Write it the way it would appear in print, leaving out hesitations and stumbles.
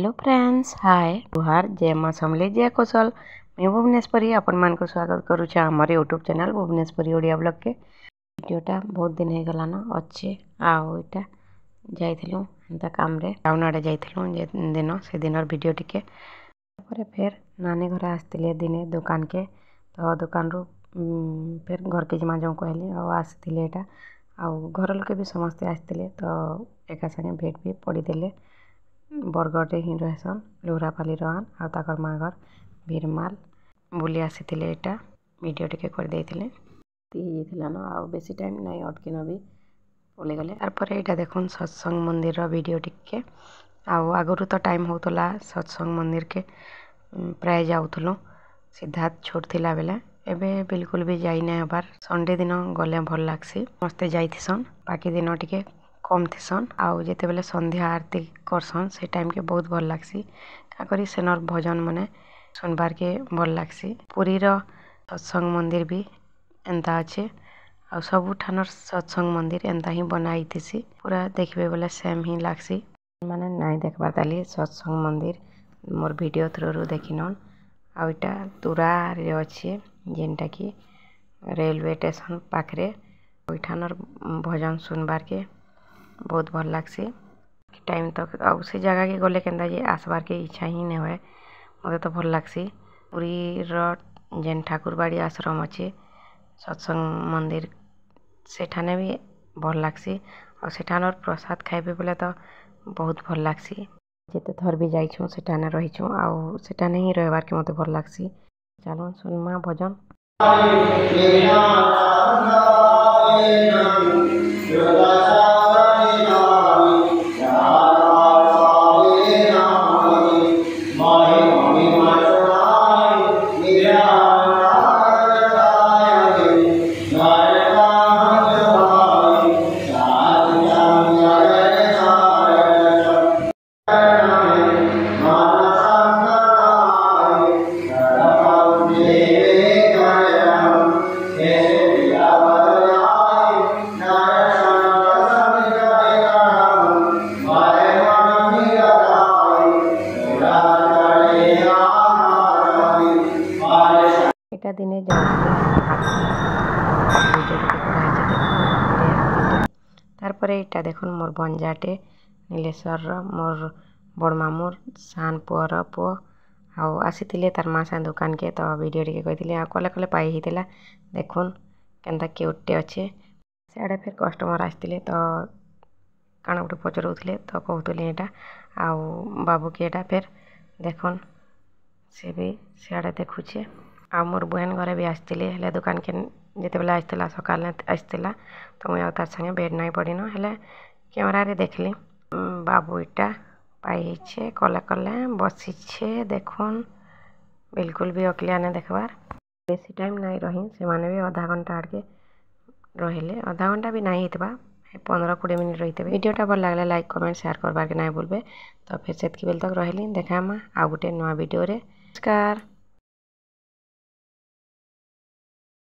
Hello friends, हाय जुहार, जय माँ समले, जय कौशल। मैं भुवनेश्वरी आपण मान को स्वागत करुच्छे आमर YouTube channel Bhuvaneshwari Odia blog के। वीडियोटा बहुत दिन हो गलान अच्छे आटा जाइलु एंता काम रे टाउन आड़े जाइलु दिन से दिन वीडियो टिके फिर नानी घर आसते दिने दुकान के तो दुकान रू फिर घर के जमा जो कहली आसते एटा घर लोके भी समस्ते आसते तो एका संगे भेट भी पड़ीदे बरगढ़ ही रहसन लुहरापाली रहन आकर माँ घर भीरमाल बुली आसी एटा वीडियो टिके कर देइथिले न आ बेसी टाइम नहीं अटकिन भी पलि गले तार यहाँ देखुन सत्संग मंदिर वीडियो टिके आगुरी तो टाइम होता सत्संग मंदिर के प्राय जाऊँ सिद्धार्थ छोट थिला बेले एबे बिल्कुल भी जाई नहीं हबार संडे दिन गले भल लागसी मस्ते जाइथिसन बाकी दिन टिके कम थिसन आउ जिते बेले संध्या आरती करसन से टाइम के बहुत भल लागसी का करी सेनर भजन मने सुनबार के भल लागसी पुरीर सत्संग मंदिर भी एंता अच्छे आ सबू ठानर सत्संग मंदिर एंता ही बनाई थी पूरा देखबे बोले सेम ही लागसी माने नहीं देखबार ताली सत्संग मंदिर मोर वीडियो थ्रू देखिन आईटा तुरा रे अच्छे जेनटा कि रेलवे स्टेशन पाखरे ओइठानर भजन सुनबार के बहुत भल लागसी टाइम तक से जगह के गले के आसबार के इच्छा ही नहीं हुए मत तो भल लागसी पुरी जेन ठाकुरबाड़ी आश्रम अच्छे सत्संग मंदिर सेठाने भी भल लागसी और सेठानर प्रसाद खाइबे बोले तो बहुत भल लागसी जिते थर भी जाइछूँ सेठाने रहीछूँ आउ सेठाने ही रहबार के मते भल लागसी चलो सुनमा भजन दिने तारपरे इटा देखुन मोर भंजाटे नीलेश्वर मोर बड़ मामूर सान पुअर पुओ आसी तार माँ सा दुकान के तो वीडियो टिके कही कले कले पाई होता देखुन केनता क्यूटे अच्छे सियाड़े फिर कस्टमर आसते तो काण गोटे पचरौले तो कहते यहाँ बाबू की एटा फिर देखुन से भी सियाड़े देखुचे आ मोर बहन घरे भी आसते हेले दुकान के जिते बेले आसला सकाल आसला तो मुझे तार संगे भेट नहीं पड़न हेले कैमरा रे देखली बाबू इटा पाई कले कले बसीछे देखुन बिल्कुल भी अकलिया नहीं देखबार बेसी टाइम नहीं रही से माने भी आधा घंटा आड़के रहिले आधा घंटा भी नहीं होता 15-20 मिनट रही थे वीडियोटा भल लगे लाइक कमेंट शेयर करबार के नहीं भूलबे तो फिर से बेल तक रही देखा आ गोटे नुआ वीडियो रे नमस्कार।